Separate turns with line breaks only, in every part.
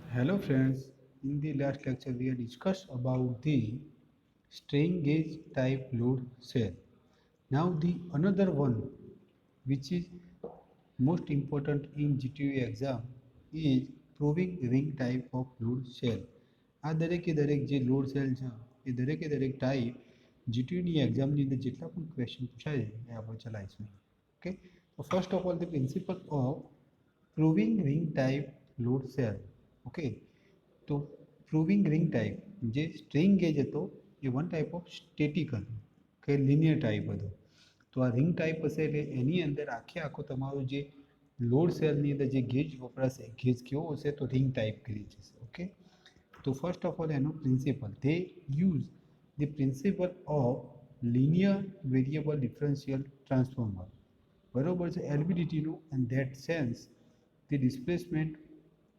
Hello friends, in the last lecture we have discussed about the strain gauge type load cell. Now the another one which is most important in GTU exam is proving ring type of load cell. આ દરેકે દરેક જે load cell છે એ દરેકે દરેક type જીટીયુની એક્ઝામની અંદર જેટલા પણ ક્વેશ્ચન પૂછાય છે એ આપણે ચલાવીશું. ઓકે, તો first of all the principle of proving ring type load cell. Okay, તો પ્રૂવિંગ રિંગ ટાઈપ જે સ્ટ્રેઇન ગેજ હતો એ વન ટાઈપ ઓફ સ્ટેટિક હતું કે લિનિયર ટાઈપ હતો. તો આ રિંગ ટાઈપ હશે એટલે એની અંદર આખો તમારો જે લોડ સેલની અંદર જે ગેજ વપરાશે ગેજ કેવો હશે તો રિંગ ટાઈપ ગેજ હશે. ઓકે, તો ફર્સ્ટ ઓફ ઓલ એનો principle they use the principle of linear variable differential transformer. બરોબર છે, એલવીડીટીનું, and that sense the displacement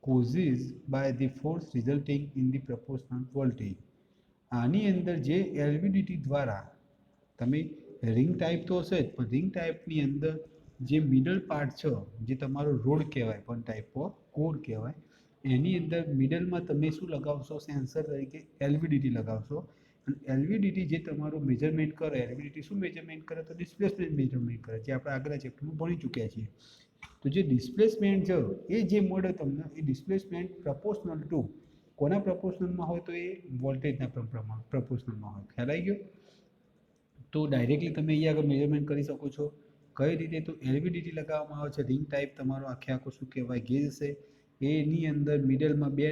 causes by the force resulting in the proportional voltage. આની અંદર જે LVDT દ્વારા તમે રિંગ ટાઈપ તો હશે જ પણ રિંગ ટાઈપની અંદર જે મિડલ પાર્ટ છે જે તમારો રોડ કહેવાય પણ ટાઈપ ઓફ કોર કહેવાય એની અંદર મિડલમાં તમે શું લગાવશો સેન્સર તરીકે એલવીડીટી લગાવશો. અને એલવીડીટી જે તમારું મેજરમેન્ટ કરે એલવીડીટી શું મેજરમેન્ટ કરે તો ડિસ્પ્લેસમેન્ટ મેજરમેન્ટ કરે જે આપણે આગળના ચેપ્ટરમાં ભણી ચૂક્યા છીએ. તો જે ડિસ્પ્લેસમેન્ટ છે એ જે મળે તમને એ ડિસ્પ્લેસમેન્ટ પ્રપોર્શનલ ટુ કોના પ્રપોર્શનલમાં હોય તો એ વોલ્ટેજના પ્રમાણ પ્રપોર્શનલમાં હોય. ખ્યાલ આવી ગયો? તો ડાયરેક્ટલી તમે અહીંયા આગળ મેજરમેન્ટ કરી શકો છો. કઈ રીતે તો એલવીડીટી લગાવવામાં આવે છે રિંગ ટાઈપ તમારો આખો શું કહેવાય ગેજ હશે એની અંદર મિડલમાં બે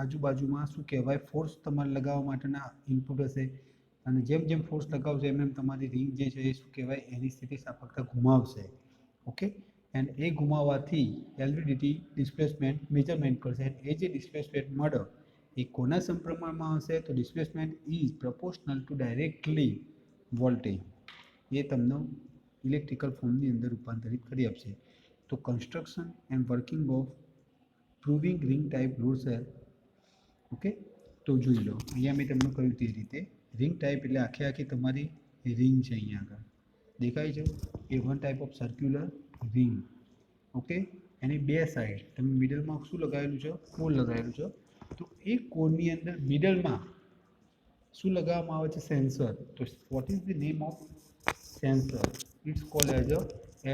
આજુબાજુમાં શું કહેવાય ફોર્સ તમારે લગાવવા માટેના ઇનપુટ હશે અને જેમ જેમ ફોર્સ લગાવશે એમ એમ તમારી રિંગ જે છે એ શું કહેવાય એની સ્થિતિ સાપેક્ષતા ઘુમાવશે. ઓકે, એન્ડ એ ઘુમાવવાથી એલવીડીટી ડિસ્પ્લેસમેન્ટ મેજરમેન્ટ કરશે. એ જે ડિસ્પ્લેસમેન્ટ મળે એ કોના સમપ્રમાણમાં હશે તો displacement is proportional to directly voltage. એ તમને ઇલેક્ટ્રિકલ ફોર્મની અંદર રૂપાંતરિત કરી આપશે. તો construction and working of proving ring type load cell. Okay, તો જોઈ લો અહીંયા મેં તમને કહ્યું તે રીતે રિંગ ટાઈપ એટલે આખી તમારી રિંગ છે અહીંયા આગળ દેખાય છે એ one type of circular ring. Okay, એની બે સાઈડ તમે મિડલમાં શું લગાવેલું છે કોર લગાવેલું છે તો એ કોરની અંદર મિડલમાં શું લગાવવામાં આવે છે સેન્સર. તો what is the name of sensor? It's called as a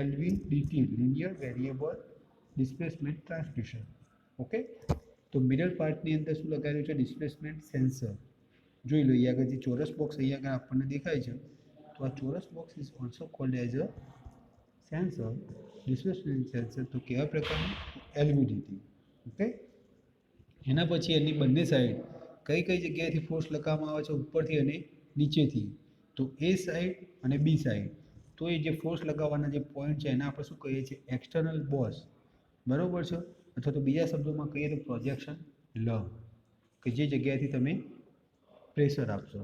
LVDT linear variable displacement transducer. Okay, તો મિડલ પાર્ટની અંદર શું લગાવેલું છે ડિસ્પ્લેસમેન્ટ સેન્સર. જોઈ લો અહીંયા આગળ જે ચોરસ બોક્સ અહીંયા આગળ આપણને દેખાય છે તો આ ચોરસ box is also cold as a sensor displacement sensor. તો કેવા પ્રકારનું એલવીડીટી. ઓકે, એના પછી એની બંને સાઈડ કઈ કઈ જગ્યાએથી ફોર્સ લગાવવામાં આવે છે ઉપરથી અને નીચેથી. તો એ સાઈડ અને બી સાઈડ તો એ જે ફોર્સ લગાવવાના જે પોઈન્ટ છે એના આપણે શું કહીએ છીએ એક્સટર્નલ બોસ. બરોબર છે, અથવા તો બીજા શબ્દોમાં કહીએ તો પ્રોજેક્શન લવ કે જે જગ્યાએથી તમે પ્રેશર આપશો.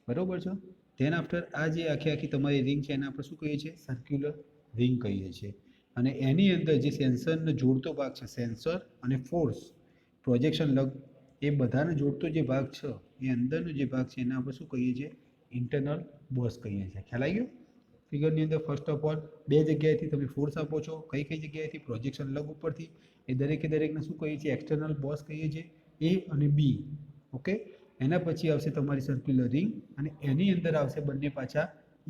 બરોબર છે, ધેન આફ્ટર આ જે આખી તમારી રિંગ છે એને આપણે શું કહીએ છીએ સર્ક્યુલર રિંગ કહીએ છીએ. અને એની અંદર જે સેન્સરને જોડતો ભાગ છે સેન્સર અને ફોર્સ પ્રોજેક્શન લગ એ બધાને જોડતો જે ભાગ છે એ અંદરનો જે ભાગ છે એને આપણે શું કહીએ છીએ ઇન્ટરનલ બોસ કહીએ છીએ. ખ્યાલ આવી ગયો? ફિગરની અંદર ફર્સ્ટ ઓફ ઓલ બે જગ્યાએથી તમે ફોર્સ આપો છો કઈ જગ્યાએથી પ્રોજેક્શન લગ ઉપરથી એ દરેકને શું કહીએ છીએ એક્સટર્નલ બોસ કહીએ છીએ એ અને બી. ઓકે, એના પછી આવશે તમારી સર્ક્યુલર રિંગ અને એની અંદર આવશે બંને પાછા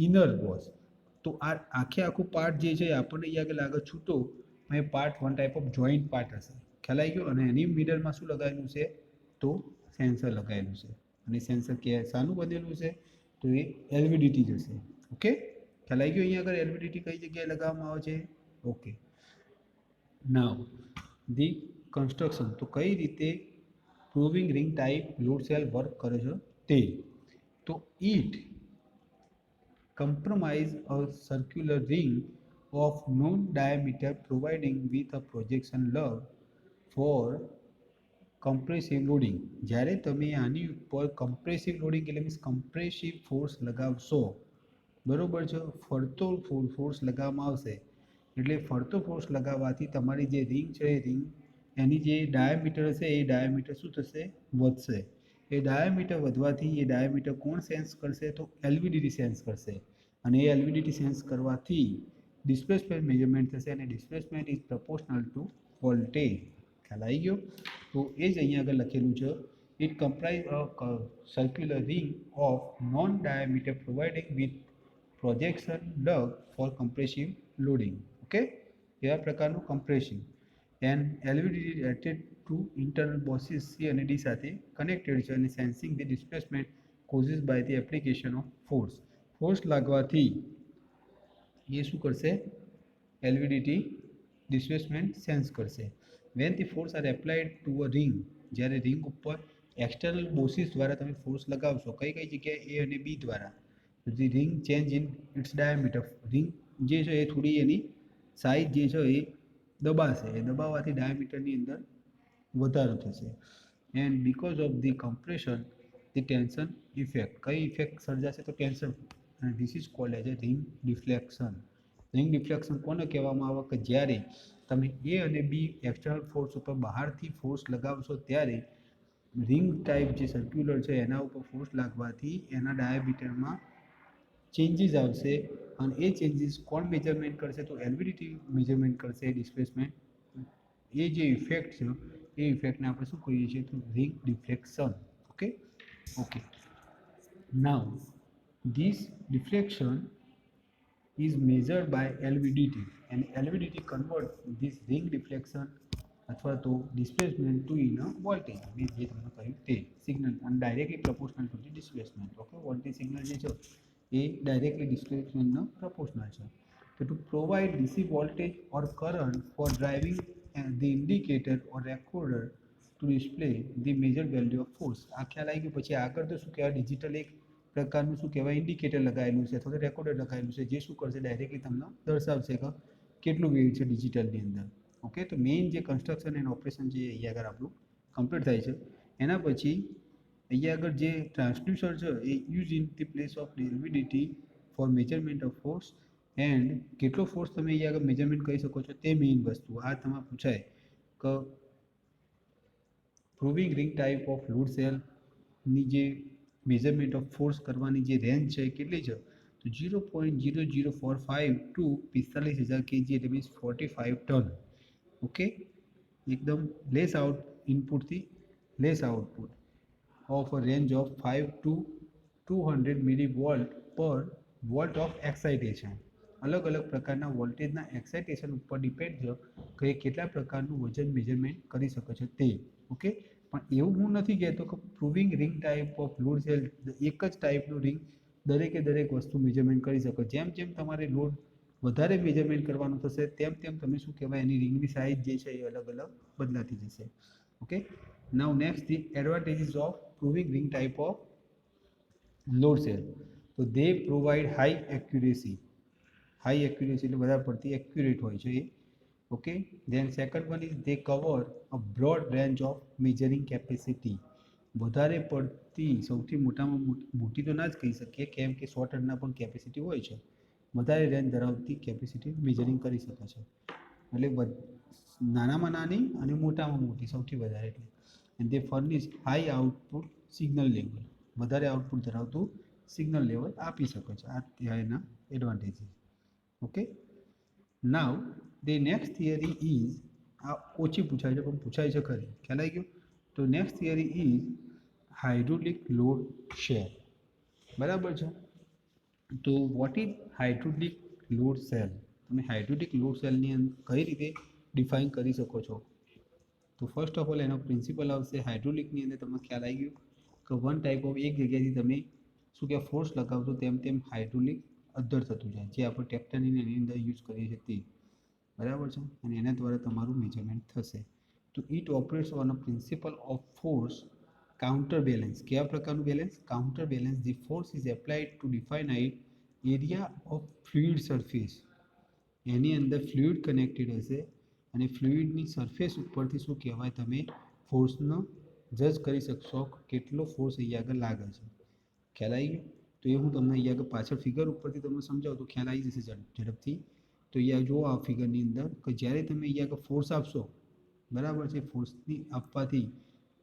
ઇનર બોસ. તો આ આખું પાર્ટ જે છે આપણને અહીંયા આગળ છૂટો એ part one type of joint part હશે. ખ્યાલ આવી ગયો? અને એની મિડલમાં શું લગાવેલું છે તો સેન્સર લગાવેલું છે અને સેન્સર કે શાનું બનેલું છે તો એ એલવીડીટી જ હશે. ઓકે, ખ્યાલ આવી ગયો? અહીંયા આગળ એલવીડીટી કઈ જગ્યાએ લગાવવામાં આવે છે. Okay, now the construction. તો કઈ રીતે proving ring type load cell work કરે છે તે. તો it comprise a circular ring of known diameter providing with a projection lug for compressive loading. જ્યારે તમે આની ઉપર કમ્પ્રેસિવ લોડિંગ એટલે મીન્સ કમ્પ્રેસિવ ફોર્સ લગાવશો. બરોબર છે, ફરતો ફોર્સ લગાવવામાં આવશે એટલે ફરતો ફોર્સ લગાવવાથી તમારી જે રિંગ છે એ રિંગ એની જે ડાયામીટર હશે એ ડાયામીટર શું થશે વધશે. એ ડાયામીટર વધવાથી એ ડાયામીટર કોણ સેન્સ કરશે તો એલવીડીટી સેન્સ કરશે અને એ એલવીડીટી સેન્સ કરવાથી ડિસ્પ્લેસમેન્ટ મેજરમેન્ટ થશે અને displacement is proportional two voltage. ખ્યાલ આવી ગયો? તો એ જ અહીંયા આગળ લખેલું છે. It comprise a circular ring of known diameter providing with projection dug for compressive loading. Okay, કેવા પ્રકારનું compressive and LVDT rated to internal bosses C અને ડી સાથે કનેક્ટેડ છે અને sensing the displacement causes by the application of force. Force લાગવાથી એ શું કરશે? એલવીડીટી ડિસ્પ્લેસમેન્ટ સેન્સ કરશે. When the force are applied to a ring, જ્યારે રિંગ ઉપર એક્સટર્નલ બોસીસ દ્વારા તમે ફોર્સ લગાવશો, કઈ કઈ જગ્યાએ? એ અને બી દ્વારા. The ring change in its diameter, ring જે છે એ થોડી એની સાઇઝ જે છે એ દબાશે, એ દબાવવાથી ડાયામીટરની અંદર વધારો થશે. And because of the compression the tension effect, કઈ ઇફેક્ટ સર્જાશે? તો ટેન્શન. અને this is called as a ring deflection. Ring deflection કોને કહેવામાં આવે? કે જ્યારે તમે એ અને બી એક્સટર્નલ ફોર્સ ઉપર બહારથી ફોર્સ લગાવશો ત્યારે રિંગ ટાઈપ જે સર્ક્યુલર છે એના ઉપર ફોર્સ લાગવાથી એના ડાયામીટરમાં ચેન્જીસ આવશે અને એ ચેન્જીસ કોણ મેજરમેન્ટ કરશે? તો એલવીડીટી મેજરમેન્ટ કરશે ડિસ્પ્લેસમેન્ટ. એ જે ઇફેક્ટ છે એ ઇફેક્ટને આપણે શું કહીએ છીએ? તો ring deflection. Okay okay now this deflection is measured by LVDT and LVDT convert this ring deflection અથવા તો displacement to in a voltage. મેં જે તમને કહ્યું તે સિગ્નલ અને directly proportional to the displacement. Okay, voltage signal જે છે એ ડાયરેક્ટલી ડિસ્પ્લેસમેન્ટનો પ્રપોર્શનલ છે. તો to provide DC voltage or current for driving the indicator or recorder to display the measured value of force. આ ખ્યાલ આવી ગયો. પછી આગળ તો શું કહેવાય? ડિજિટલ એક પ્રકારનું શું કહેવાય? ઇન્ડિકેટર લગાવેલું છે અથવા તો રેકોર્ડર લગાવેલું છે, જે શું કરશે? ડાયરેક્ટલી તમને દર્શાવશે કે કેટલું વેટ છે ડિજિટલની અંદર. ઓકે, તો મેઇન જે કન્સ્ટ્રક્શન એન્ડ ઓપરેશન જે અહીંયા આગળ આપણું કમ્પ્લીટ થાય છે. એના પછી અહીંયા આગળ જે ટ્રાન્સડ્યુસર છે એ use in the place of LVDT for measurement of force. And કેટલો ફોર્સ તમે અહીંયા આગળ મેજરમેન્ટ કરી શકો છો તે મેઇન વસ્તુ. આ તમારે પૂછાય કે proving ring type of load સેલની જે મેજરમેન્ટ ઓફ ફોર્સ કરવાની જે રેન્જ છે એ કેટલી છે? તો 0.0045 ટુ 45,000 kg, એટલે મીન્સ 45 ટન. ઓકે, એકદમ લેસ ઇનપુટથી less output of a range of 5 to 200 millivolt પર વોલ્ટ ઓફ એક્સાઇટેશન. અલગ અલગ પ્રકારના વોલ્ટેજના એક્સાઇટેશન ઉપર ડિપેન્ડ છે કે કેટલા પ્રકારનું વજન મેજરમેન્ટ કરી શકે છે તે. ઓકે, પણ એવું હું નથી કહેતો કે proving ring type of load cell એક જ ટાઈપનું રિંગ દરેકે દરેક વસ્તુ મેજરમેન્ટ કરી શકો. જેમ જેમ તમારે લોડ વધારે મેજરમેન્ટ કરવાનું થશે તેમ તેમ તમે શું કહેવાય? એની રિંગની સાઇઝ જે છે એ અલગ અલગ બદલાતી જશે. ઓકે, now next the advantages of proving ring type of load cell. તો they provide high accuracy. High accuracy એટલે વધારે પડતી એક્યુરેટ હોય છે એ. Okay, then second one is they cover a broad range of measuring capacity. વધારે પડતી, સૌથી મોટામાં મોટી તો ના જ કહી શકીએ, કેમ કે 100 ટનના પણ કેપેસિટી હોય છે. વધારે રેન્જ ધરાવતી કેપેસિટી મેજરિંગ કરી શકે છે. એટલે નાનામાં નાની અને મોટામાં મોટી સૌથી વધારે. એટલે and they furnish high output signal level. વધારે આઉટપુટ ધરાવતું સિગ્નલ લેવલ આપી શકે છે. આ એના advantages. Okay, now the next theory is, આ ઓછી પૂછાય છે પણ પૂછાય છે ખરી. ખ્યાલ આવી ગયો? તો next theory is hydraulic load cell. બરાબર છે? તો what is hydraulic load cell? તમે હાઇડ્રોલિક લોડ સેલની કઈ રીતે ડિફાઇન કરી શકો છો? તો ફર્સ્ટ ઓફ ઓલ એનો પ્રિન્સિપલ આવશે હાઇડ્રોલિકની અંદર. તમને ખ્યાલ આવી ગયો કે વન ટાઈપ ઓફ એક જગ્યાએથી તમે શું કહેવાય ફોર્સ લગાવશો તેમ તેમ હાઇડ્રોલિક અદ્ધર થતું જાય, જે આપણે ટ્રેક્ટરની એની અંદર યુઝ કરીએ છીએ તે. બરાબર છે? અને એના દ્વારા તમારું મેજરમેન્ટ થશે. તો it operates on a principle of force counter balance. કેવા પ્રકારનું balance? Counter balance. The force is applied to definite area of fluid surface. એની અંદર ફ્લુઇડ કનેક્ટેડ હશે અને ફ્લુઇડની સરફેસ ઉપરથી શું કહેવાય? તમે ફોર્સનો જજ કરી શકશો કેટલો ફોર્સ અહીંયા આગળ લાગે છે. ખ્યાલ આવી ગયો? તો એ હું તમને અહીંયા આગળ પાછળ ફિગર ઉપરથી તમને સમજાવું તો ખ્યાલ આવી જશે ઝડપથી. તો અહીંયા જુઓ આ ફિગરની અંદર કે જ્યારે તમે અહીંયા આગળ ફોર્સ આપશો, બરાબર છે, ફોર્સની આપવાથી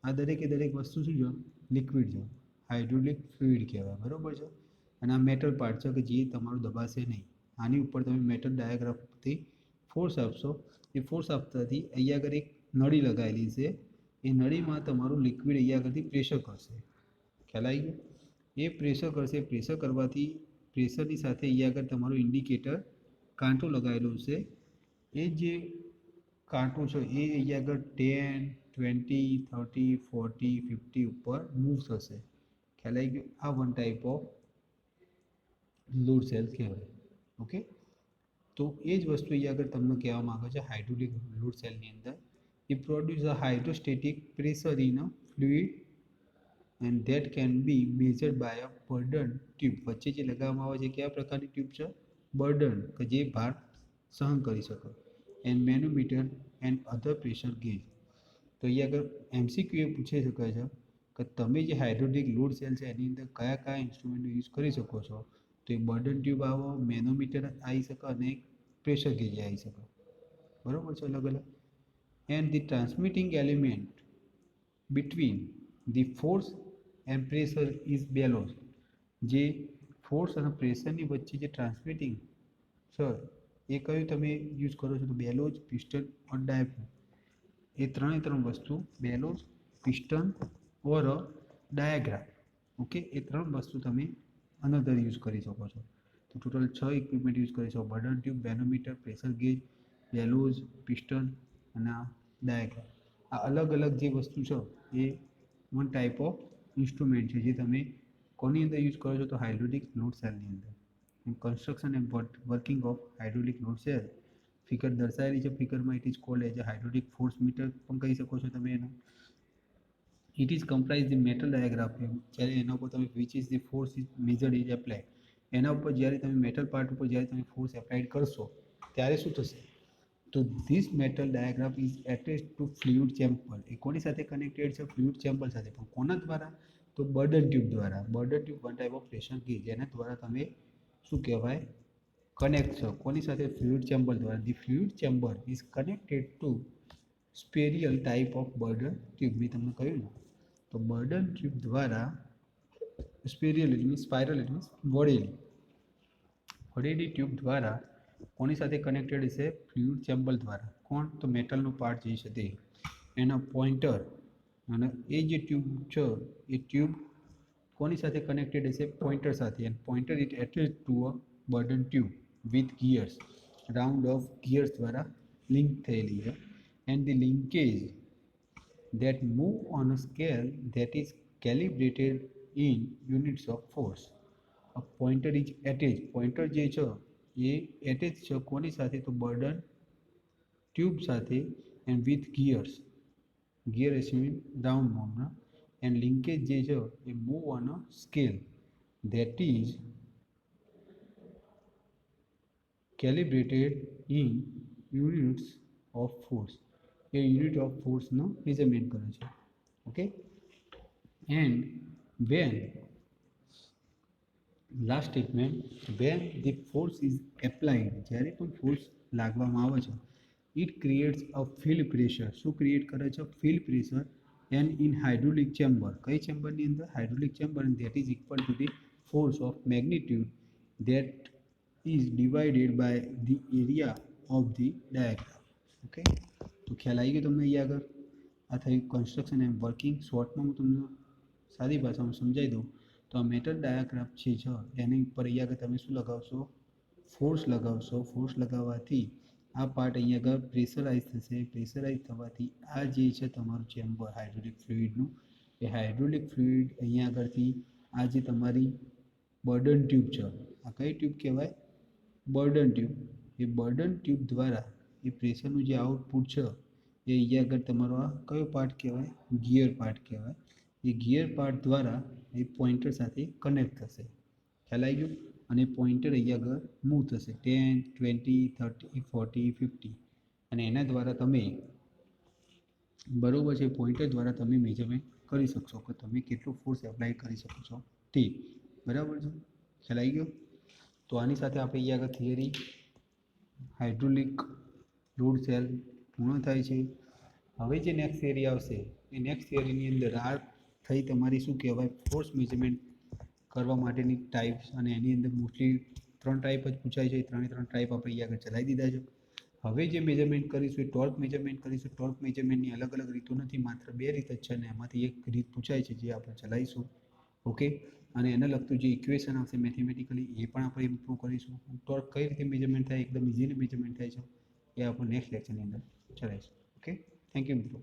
આ દરેકે દરેક વસ્તુ શું છે? લિક્વિડ છે, હાઇડ્રોલિક ફ્લુઇડ કહેવાય. બરાબર છે? અને આ મેટલ પાર્ટ છે કે જે તમારું દબાશે નહીં. આની ઉપર તમે મેટલ ડાયાગ્રાફથી ફોર્સ આપશો. એ ફોર્સ આપવાથી અહીંયા આગળ એક નળી લગાવેલી છે, એ નળીમાં તમારું લિક્વિડ અહીંયા આગળથી પ્રેશર કરશે, ખ્યાલ આવી ગયો? એ પ્રેશર કરશે, પ્રેશર કરવાથી પ્રેશરની સાથે અહીંયા આગળ તમારું ઇન્ડિકેટર કાંટો લગાવેલું છે, એ જે કાંટો છે એ અહીંયા આગળ 10, 20, 30, 40, 50 ઉપર મૂવ થશે, ખ્યાલ આવી ગયો? આ one type of load cell કહેવાય. ઓકે, તો એ જ વસ્તુ અહીંયા આગળ તમને કહેવામાં આવે છે હાઇડ્રોલિક લોડ સેલની અંદર એ produce a hydrostatic pressure in a fluid and that can be measured by a Bourdon tube. વચ્ચે જે લગાવવામાં આવે છે કયા પ્રકારની ટ્યુબ છે? બર્ડન, કે જે ભાર સહન કરી શકે, and manometer and other pressure gauge. તો અહીંયા આગળ એમસીક્યુ એ પૂછી શકાય છે કે તમે જે હાઇડ્રોલિક લોડ સેલ છે એની અંદર કયા કયા ઇન્સ્ટ્રુમેન્ટનો યુઝ કરી શકો છો? તો એ બર્ડન ટ્યુબ આવો, મેનોમીટર આવી શકે અને પ્રેશર ગેજ આવી શકે, બરાબર છે, અલગ અલગ. And the transmitting element between the force and pressure is bellows. જે ફોર્સ અને પ્રેશરની વચ્ચે જે ટ્રાન્સમિટિંગ છે એ કયું તમે યુઝ કરો છો? તો બેલોઝ, પિસ્ટન ઓર ડાયાફ્રેમ. એ ત્રણ વસ્તુ, બેલોઝ, પિસ્ટન ઓર ડાયાગ્રામ. ઓકે, એ ત્રણ વસ્તુ તમે અનધર યુઝ કરી શકો છો. તો ટોટલ 6 ઇક્વિપમેન્ટ યુઝ કરી શકો: Bourdon tube, manometer, pressure gauge, bellows, piston અને ડાયાગ્રામ. આ અલગ અલગ જે વસ્તુ છે એ વન ટાઈપ ઓફ ઇન્સ્ટ્રુમેન્ટ છે જે તમે કોની અંદર યુઝ કરો છો? તો હાઇડ્રોલિક લોડ સેલની અંદર. Construction and working of hydraulic load cell figure દર્શાવેલી છે. ફિગરમાં it is called as a hydraulic force meter પણ કહી શકો છો તમે એનું. It is comprise the metal diagram. જ્યારે એના ઉપર તમે which is the force is measured is apply, એના ઉપર જ્યારે તમે મેટલ પાર્ટ ઉપર જ્યારે તમે ફોર્સ એપ્લાઇડ કરશો ત્યારે શું થશે? તો this metal diagram is attach to fluid chamber. એ કોની સાથે કનેક્ટેડ છે? ફ્લુઇડ ચેમ્બર સાથે. પણ કોના દ્વારા? તો બર્ડન ટ્યુબ દ્વારા. Bourdon tube one type of pressure gauge, જેના દ્વારા તમે શું કહેવાય? કનેક્ટ છો. કોની સાથે? ફ્લુઇડ ચેમ્બર દ્વારા. The fluid chamber is connected to spiral type of Bourdon tube. મેં તમને કહ્યું ને, તો બર્ડન ટ્યુબ દ્વારા સ્પેરિયલ એટલે મીન્સ સ્પાઇરલ એટલે મીન્સ વળેલી ટ્યુબ દ્વારા કોની સાથે કનેક્ટેડ છે? ફ્લુઇડ ચેમ્બર દ્વારા. કોણ? તો મેટલનો પાર્ટ જે છે તે. એના પોઇન્ટર અને એ જે ટ્યુબ છે એ ટ્યુબ કોની સાથે કનેક્ટેડ હશે? પોઇન્ટર સાથે. And pointer it attach to a Bourdon tube with gears. Round of gears દ્વારા લિંક થયેલી છે. And the linkage that move on a scale that is calibrated in units of force. A pointer is attached. Pointer જે છે એ attached છે કોની સાથે? તો Bourdon tube સાથે. એન્ડ વિથ ગિયર્સ, ગિયર એસિમિન રાઉન્ડ મોડના. એન્ડ લિંકેજ જે છે એ move on a scale that is calibrated in units of force. એ યુનિટ ઓફ ફોર્સનો મેઝરમેન્ટ કરે છે. Okay, and when last statement, when the force is applied, જ્યારે પણ ફોર્સ લાગવામાં આવે છે, it creates a field pressure. શું ક્રિએટ કરે છે? Field pressure. And in hydraulic chamber, કઈ ચેમ્બરની અંદર? Hydraulic chamber. And that is equal to the force of magnitude that is divided by the area of the diagram. Okay, તો ખ્યાલ આવી ગયો તમને અહીંયા આગળ? આ થયું કન્સ્ટ્રક્શન એન્ડ વર્કિંગ. શોર્ટમાં હું તમને સાદી ભાષામાં સમજાવી દઉં તો આ મેટલ ડાયાગ્રામ છે એની ઉપર અહીંયા આગળ તમે શું લગાવશો? ફોર્સ લગાવશો. ફોર્સ લગાવવાથી આ પાર્ટ અહીંયા આગળ પ્રેશરાઇઝ થશે. પ્રેશરાઇઝ થવાથી આ જે છે તમારું ચેમ્બર હાઇડ્રોલિક ફ્લુઇડનું, એ હાઇડ્રોલિક ફ્લુઇડ અહીંયા આગળથી આ જે તમારી બર્ડન ટ્યુબ છે, આ કઈ ટ્યુબ કહેવાય? Bourdon tube. એ બર્ડન ટ્યુબ દ્વારા એ પ્રેશરનું જે આઉટપુટ છે એ અહીંયા આગળ તમારો આ કયો પાર્ટ કહેવાય? ગિયર પાર્ટ કહેવાય. એ ગિયર પાર્ટ દ્વારા એ પોઇન્ટર સાથે કનેક્ટ થશે. ખ્યાલ આવી ગયો? અને પોઇન્ટર અહીંયા આગળ મૂવ થશે 10, 20, 30, 40, 50. અને એના દ્વારા તમે બરાબર છે, પોઇન્ટર દ્વારા તમે મેજરમેન્ટ કરી શકશો કે તમે કેટલો ફોર્સ એપ્લાય કરી શકો છો તે. બરાબર છે, ખ્યાલ આવી ગયો? તો આની સાથે આપણે અહીંયા આગળ થિયરી હાઇડ્રોલિક લોડ સેલ પૂર્ણ થાય છે. હવે જે નેક્સ્ટ થિયરી આવશે એ નેક્સ્ટ થિયરીની અંદર આ થઈ તમારી શું કહેવાય? ફોર્સ મેઝરમેન્ટ કરવા માટેની ટાઈપ્સ. અને એની અંદર મોસ્ટલી 3 ટાઈપ જ પૂછાય છે. ત્રણે 3 ટાઈપ આપણે અહીંયા આગળ ચલાવી દીધા છે. હવે જે મેજરમેન્ટ કરીશું એ ટોર્ક મેજરમેન્ટ કરીશું. ટોર્ક મેજરમેન્ટની અલગ અલગ રીતો નથી, માત્ર 2 રીત જ છે અને એમાંથી એક રીત પૂછાય છે જે આપણે ચલાવીશું. ઓકે, અને એને લગતું જે ઇક્વેશન આવશે મેથેમેટિકલી એ પણ આપણે ઇમ્પ્રૂવ કરીશું. ટોર્ક કઈ રીતે મેજરમેન્ટ થાય, એકદમ ઇઝીલી મેજરમેન્ટ થાય છે, એ આપણે નેક્સ્ટ લેક્ચરની અંદર ચલાવીશું. ઓકે, થેન્ક યુ મિત્રો.